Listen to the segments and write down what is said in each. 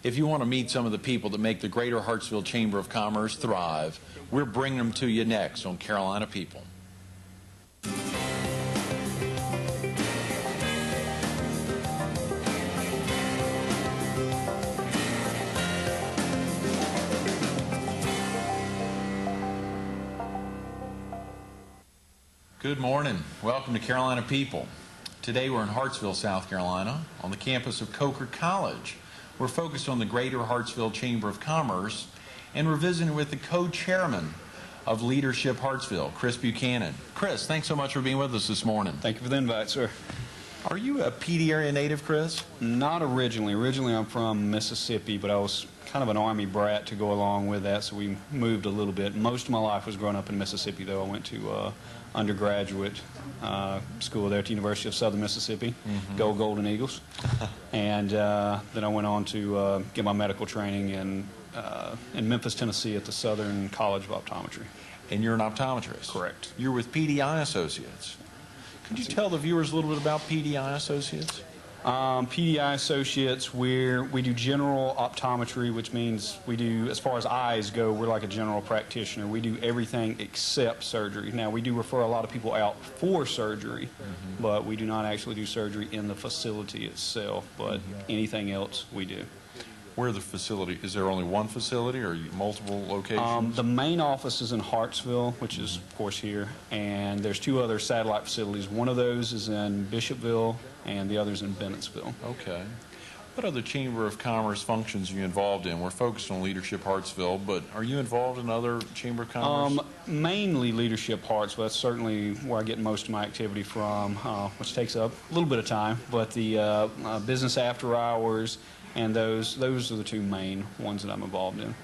If you want to meet some of the people that make the Greater Hartsville Chamber of Commerce thrive, we're bringing them to you next on Carolina People. Good morning. Welcome to Carolina People. Today we're in Hartsville, South Carolina, on the campus of Coker College. We're focused on the Greater Hartsville Chamber of Commerce, and we're visiting with the co-chairman of Leadership Hartsville, Chris Buchanan. Chris, thanks so much for being with us this morning. Thank you for the invite, sir. Are you a Petey area native, Chris? Not originally. Originally I'm from Mississippi, but I was kind of an Army brat to go along with that, so we moved a little bit. Most of my life was growing up in Mississippi, though. I went to undergraduate school there at the University of Southern Mississippi, go Golden Eagles. And then I went on to get my medical training in Memphis, Tennessee at the Southern College of Optometry. And you're an optometrist? Correct. You're with PDI Associates. Could you tell the viewers a little bit about PDI Associates? PDI Associates, we do general optometry, which means we do, as far as eyes go, we're like a general practitioner. We do everything except surgery. Now, we do refer a lot of people out for surgery, but we do not actually do surgery in the facility itself, but anything else we do. Where the facility, is there only one facility or multiple locations? The main office is in Hartsville, which is, of course, here, and there's two other satellite facilities. One of those is in Bishopville, and the other's in Bennettsville. Okay. What other Chamber of Commerce functions are you involved in? We're focused on Leadership Hartsville, but are you involved in other Chamber of Commerce? Mainly Leadership Hartsville. That's certainly where I get most of my activity from, which takes up a little bit of time, but the business after hours, and those are the two main ones that I'm involved in.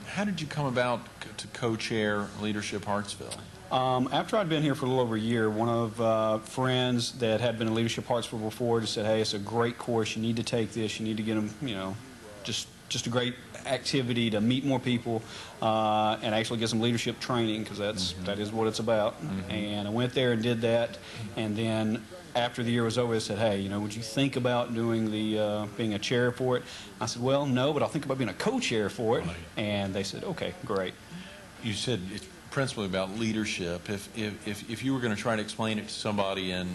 How did you come about to co-chair Leadership Hartsville? After I'd been here for a little over a year, one of friends that had been in Leadership Hartsville before just said, hey, it's a great course, you need to take this, you need to get them, you know, just a great activity to meet more people and actually get some leadership training, because that is what it's about. And I went there and did that, and then after the year was over, they said, hey, you know, would you think about doing the being a chair for it? I said, well, no, but I'll think about being a co-chair for it. Right. And they said, okay, great. You said it's principally about leadership. If you were going to try to explain it to somebody in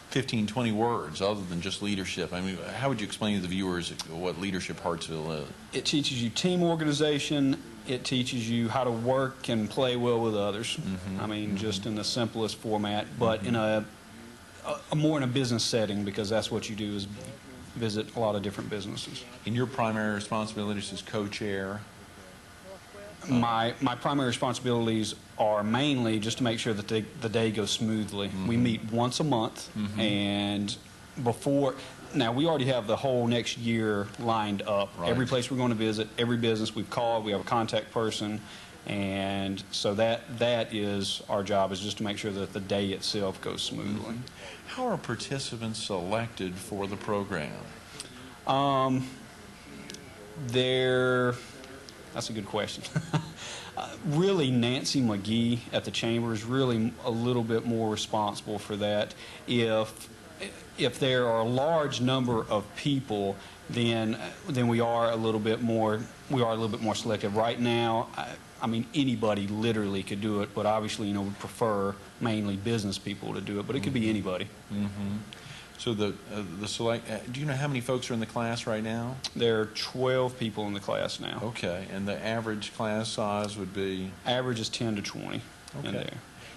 15, 20 words other than just leadership, I mean, how would you explain to the viewers what Leadership Hartsville is? It teaches you team organization. It teaches you how to work and play well with others. I mean, just in the simplest format, but in a more in a business setting, because that's what you do, is visit a lot of different businesses. And your primary responsibilities as co-chair? My primary responsibilities are mainly just to make sure that the day goes smoothly. We meet once a month, and now we already have the whole next year lined up. Right. Every place we're going to visit, every business we've called, we have a contact person, and so that is our job, is just to make sure that the day itself goes smoothly. How are participants selected for the program? That's a good question. Really, Nancy McGee at the Chamber is really a little bit more responsible for that. If there are a large number of people, then we are a little bit more selective. Right now, I mean, anybody literally could do it, but obviously, you know, we prefer mainly business people to do it, but it could be anybody. So the select, do you know how many folks are in the class right now? There are 12 people in the class now. Okay, and the average class size would be? Average is 10 to 20 in there.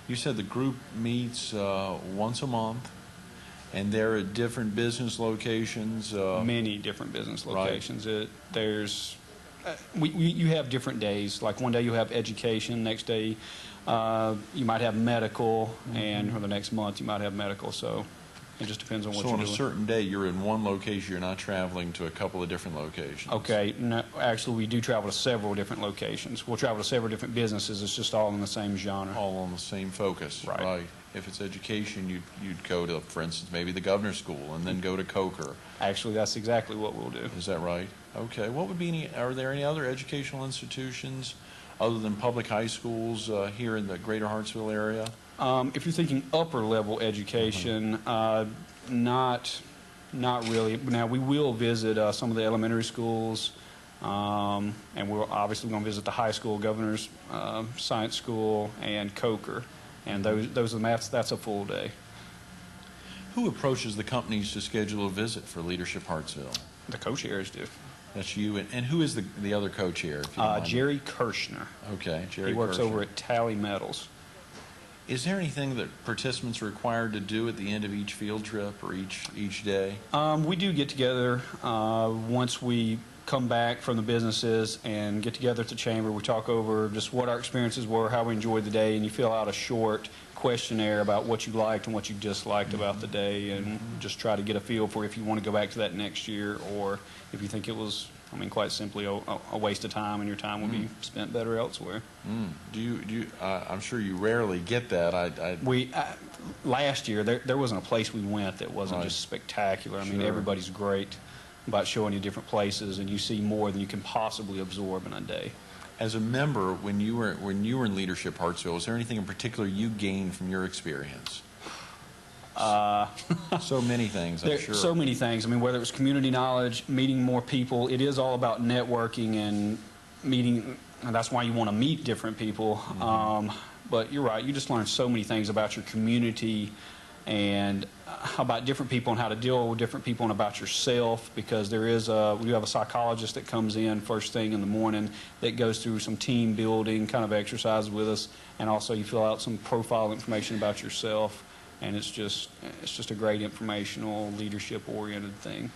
You said the group meets once a month, and they're at different business locations? Many different business locations. Right. You have different days. Like one day you have education, next day you might have medical, and for the next month you might have medical. So it just depends on what you're doing. So on a certain day you're in one location, you're not traveling to a couple of different locations? Okay. No, actually, we do travel to several different locations. We'll travel to several different businesses. It's just all in the same genre. All on the same focus. Right. If it's education, you'd go to, for instance, maybe the Governor's School and then go to Coker. Actually, that's exactly what we'll do. Is that right? Okay. What would be are there any other educational institutions other than public high schools here in the Greater Hartsville area? If you're thinking upper level education, not Not really. Now, we will visit some of the elementary schools, and we're obviously going to visit the high school, Governor's Science School, and Coker. And those are that's a full day. Who approaches the companies to schedule a visit for Leadership Hartsville? The co-chairs do. That's you. And who is the other co-chair? If you don't mind? Jerry Kirshner. Okay, Jerry He works Kirshner. over at Tally Metals. Is there anything that participants are required to do at the end of each field trip or each day? We do get together once we come back from the businesses and get together at the chamber. We talk over just what our experiences were, how we enjoyed the day, and you fill out a short questionnaire about what you liked and what you disliked about the day, and just try to get a feel for if you want to go back to that next year, or if you think it was, I mean, quite simply a waste of time and your time will be spent better elsewhere. Do you I'm sure you rarely get that. Last year, there wasn't a place we went that wasn't just spectacular. I mean, everybody's great about showing you different places, and you see more than you can possibly absorb in a day. As a member, when you were in Leadership Hartsville, was there anything in particular you gained from your experience? So many things, I'm sure. So many things. I mean, whether it was community knowledge, meeting more people, it is all about networking and meeting, and that's why you want to meet different people. But you're right, you just learn so many things about your community and about different people and how to deal with different people and about yourself, because we have a psychologist that comes in first thing in the morning that goes through some team building kind of exercises with us, and also you fill out some profile information about yourself, and it's just a great informational, leadership-oriented thing.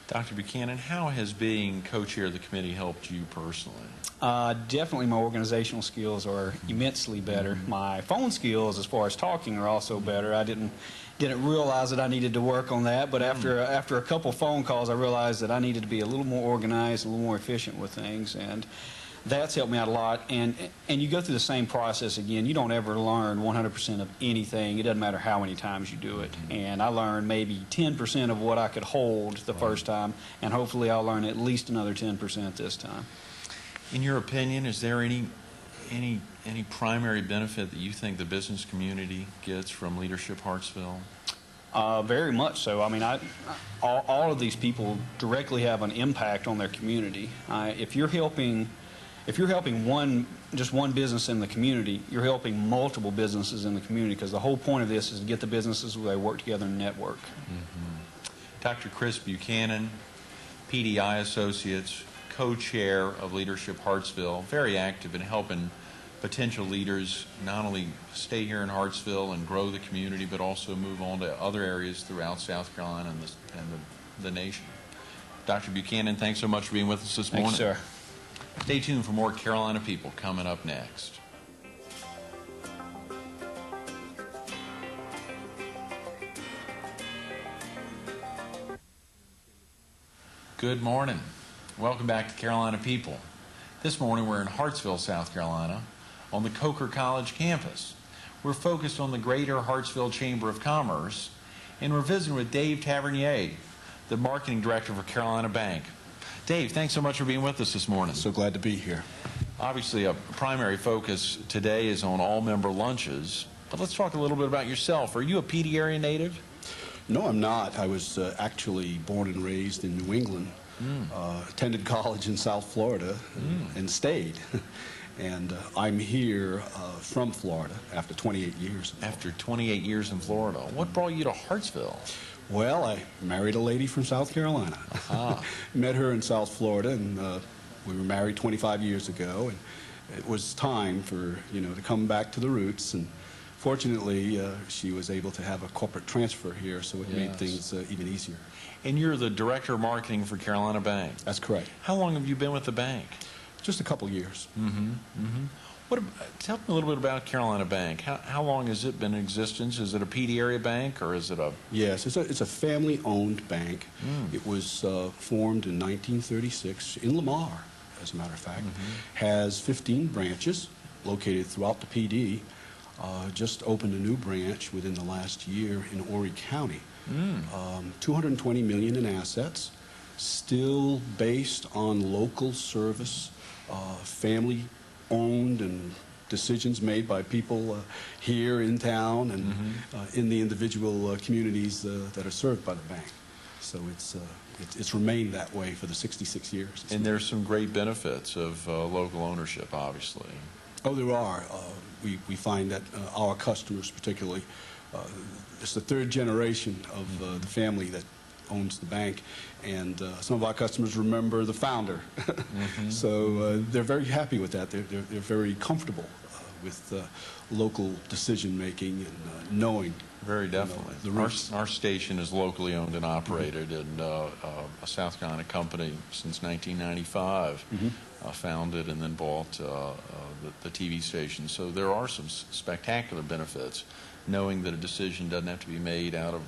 Dr. Buchanan, how has being co-chair of the committee helped you personally? Definitely my organizational skills are immensely better. My phone skills as far as talking are also better. I didn't realize that I needed to work on that, but after a couple phone calls, I realized that I needed to be a little more organized, a little more efficient with things, and that's helped me out a lot. And you go through the same process again. You don't ever learn 100% of anything. It doesn't matter how many times you do it. And I learned maybe 10% of what I could hold the first time, and hopefully I'll learn at least another 10% this time. In your opinion, is there any primary benefit that you think the business community gets from Leadership Hartsville? Very much so. I mean, all of these people directly have an impact on their community. If you're helping just one business in the community, you're helping multiple businesses in the community, because the whole point of this is to get the businesses where they work together and network. Dr. Chris Buchanan, PDI Associates, co-chair of Leadership Hartsville, very active in helping potential leaders not only stay here in Hartsville and grow the community, but also move on to other areas throughout South Carolina and the nation. Dr. Buchanan, thanks so much for being with us this morning. Thanks, sir. Stay tuned for more Carolina People coming up next. Good morning. Welcome back to Carolina People. This morning we're in Hartsville, South Carolina, on the Coker College campus. We're focused on the Greater Hartsville Chamber of Commerce, and we're visiting with Dave Tavernier, the Marketing Director for Carolina Bank. Dave, thanks so much for being with us this morning. So glad to be here. Obviously, a primary focus today is on all-member lunches, but let's talk a little bit about yourself. Are you a PD area native? No, I'm not. I was actually born and raised in New England, attended college in South Florida, and stayed. And I'm here from Florida after 28 years. After 28 years in Florida. What brought you to Hartsville? Well, I married a lady from South Carolina. Met her in South Florida, and we were married 25 years ago, and it was time for, to come back to the roots. And fortunately, she was able to have a corporate transfer here, so it made things even easier. And you're the Director of Marketing for Carolina Bank. That's correct. How long have you been with the bank? Just a couple years. Tell me a little bit about Carolina Bank. How long has it been in existence? Is it a PD area bank, or is it a... Yes, it's a family-owned bank. It was formed in 1936 in Lamar, as a matter of fact. Has 15 branches located throughout the PD. Just opened a new branch within the last year in Horry County. $220 million in assets, still based on local service, family-owned, and decisions made by people here in town and in the individual communities that are served by the bank. So it's remained that way for the 66 years. And there's some great benefits of local ownership, obviously. Oh, there are. We find that our customers, particularly, it's the third generation of the family that owns the bank, and some of our customers remember the founder. So they're very happy with that. They're very comfortable with local decision making and knowing. Very definitely. Our station is locally owned and operated, and a South Carolina company since 1995, founded and then bought the TV station. So there are some spectacular benefits, knowing that a decision doesn't have to be made out of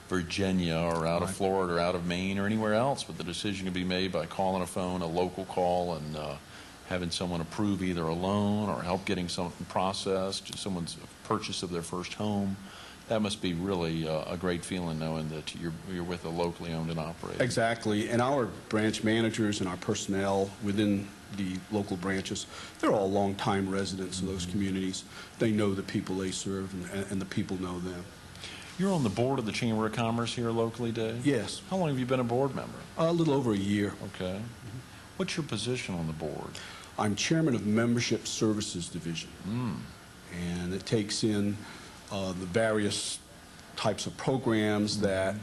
Virginia or out of Florida or out of Maine or anywhere else, but the decision can be made by calling a phone, a local call, and having someone approve either a loan or help getting something processed, someone's purchase of their first home. That must be really a great feeling, knowing that you're with a locally owned and operated. Exactly, and our branch managers and our personnel within the local branches, they're all longtime residents of those communities. They know the people they serve, and the people know them. You're on the board of the Chamber of Commerce here locally, Dave? Yes. How long have you been a board member? A little over a year. Okay. What's your position on the board? I'm chairman of Membership Services Division, and it takes in the various types of programs that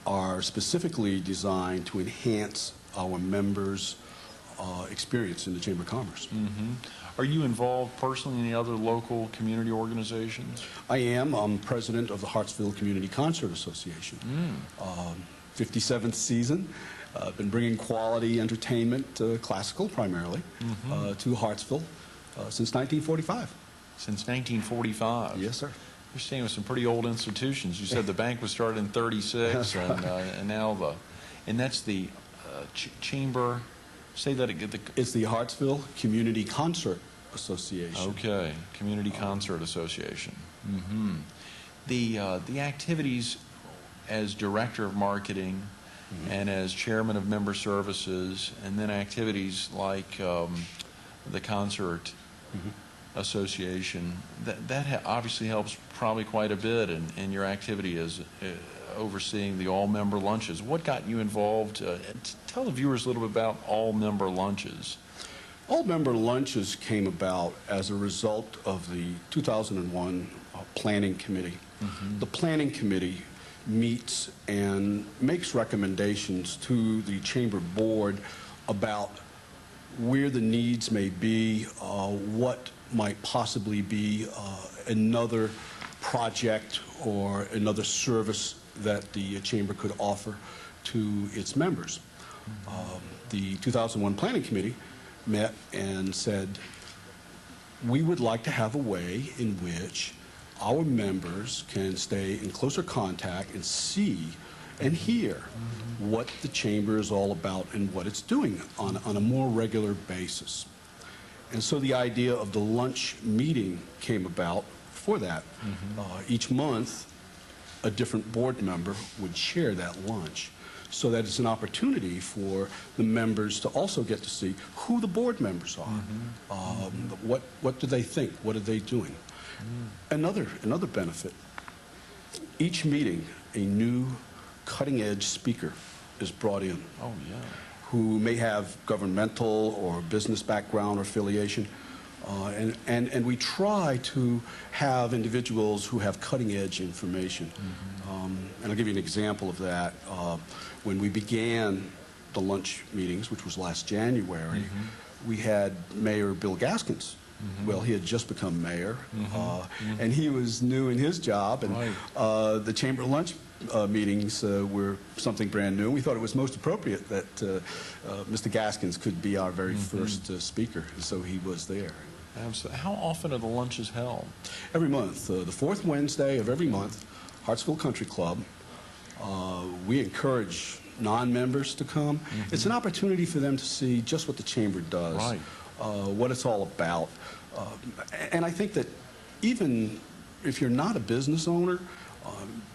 are specifically designed to enhance our members' experience in the Chamber of Commerce. Are you involved personally in any other local community organizations? I am. I'm president of the Hartsville Community Concert Association. 57th season. Been bringing quality entertainment, classical primarily, to Hartsville since 1945. Since 1945? Yes, sir. You're staying with some pretty old institutions. You said the bank was started in '36, and now and that's the chamber. Say that again. It's the Hartsville Community Concert Association. Okay, Community Concert Association. The activities as director of marketing and as chairman of member services, and then activities like the concert association, that obviously helps probably quite a bit in your activity as overseeing the all-member lunches. What got you involved? Tell the viewers a little bit about all-member lunches. All-member lunches came about as a result of the 2001 Planning Committee. The Planning Committee meets and makes recommendations to the Chamber Board about where the needs may be, what might possibly be another project or another service that the Chamber could offer to its members. The 2001 Planning Committee met and said, we would like to have a way in which our members can stay in closer contact and see and hear what the Chamber is all about and what it's doing on a more regular basis. And so the idea of the lunch meeting came about for that. Each month, a different board member would share that lunch, so that it's an opportunity for the members to also get to see who the board members are. What do they think? What are they doing? Another benefit, each meeting, a new cutting-edge speaker is brought in. Oh, yeah. Who may have governmental or business background or affiliation. And we try to have individuals who have cutting-edge information. And I'll give you an example of that. When we began the lunch meetings, which was last January, we had Mayor Bill Gaskins. Well, he had just become mayor, and he was new in his job, and the Chamber lunch meetings were something brand new. We thought it was most appropriate that Mr. Gaskins could be our very first speaker, so he was there. Absolutely. How often are the lunches held? Every month. The fourth Wednesday of every month, Hartsville Country Club. We encourage non-members to come. It's an opportunity for them to see just what the Chamber does, what it's all about. And I think that even if you're not a business owner,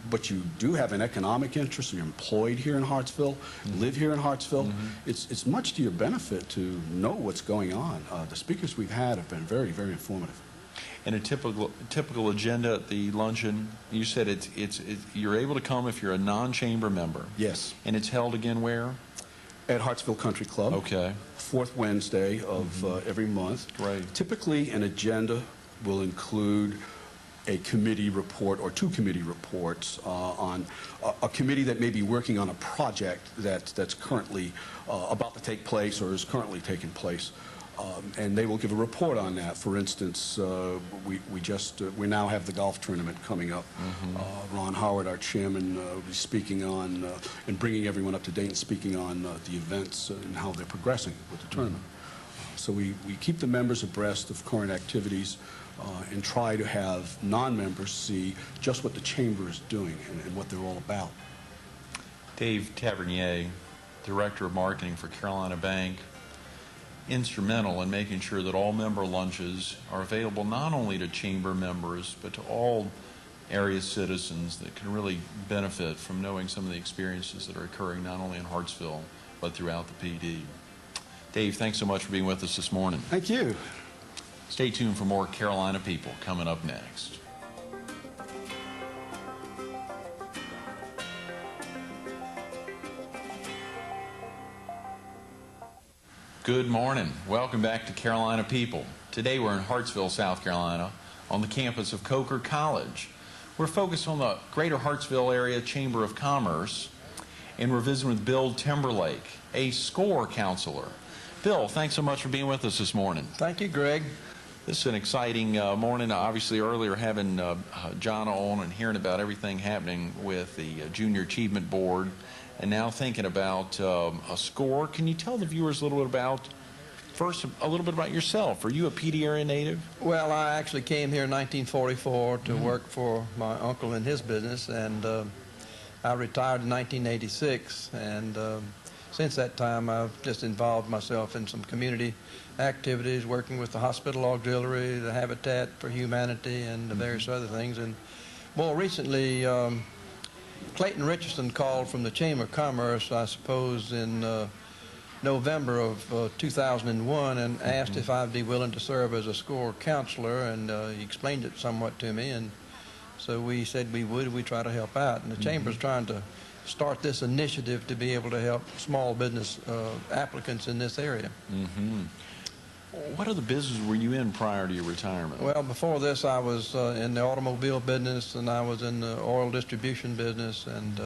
but you do have an economic interest, you're employed here in Hartsville, live here in Hartsville, it's much to your benefit to know what's going on. The speakers we've had have been very, very informative. And a typical agenda at the luncheon, you said you're able to come if you're a non-chamber member. Yes. And it's held again where? At Hartsville Country Club. Okay. Fourth Wednesday of every month. Right. Typically, an agenda will include a committee report or two committee reports on a committee that may be working on a project that's currently about to take place or is currently taking place. And they will give a report on that. For instance, we now have the golf tournament coming up. Ron Howard, our chairman, will be speaking on and bringing everyone up to date and speaking on the events and how they're progressing with the tournament. So we keep the members abreast of current activities and try to have non-members see just what the chamber is doing and what they're all about. Dave Tavernier, Director of Marketing for Carolina Bank, instrumental in making sure that all member lunches are available not only to chamber members but to all area citizens that can really benefit from knowing some of the experiences that are occurring not only in Hartsville but throughout the PD. Dave, thanks so much for being with us this morning. Thank you. Stay tuned for more Carolina People coming up next. Good morning. Welcome back to Carolina People. Today we're in Hartsville, South Carolina, on the campus of Coker College. We're focused on the Greater Hartsville Area Chamber of Commerce, and we're visiting with Bill Timberlake, a SCORE counselor. Bill, thanks so much for being with us this morning. Thank you, Greg. This is an exciting morning. Obviously, earlier having John on and hearing about everything happening with the Junior Achievement Board, and now thinking about a SCORE. Can you tell the viewers a little bit about, first, a little bit about yourself? Are you a PD area native? Well, I actually came here in 1944 to work for my uncle in his business, and I retired in 1986, and since that time I've just involved myself in some community activities, working with the Hospital Auxiliary, the Habitat for Humanity, and the various other things. And more recently, Clayton Richardson called from the Chamber of Commerce, I suppose, in November of 2001 and asked if I'd be willing to serve as a SCORE counselor, and he explained it somewhat to me, and so we said we would. We try to help out, and the Chamber's trying to start this initiative to be able to help small business applicants in this area. What other business were you in prior to your retirement? Well, before this, I was in the automobile business, and I was in the oil distribution business, and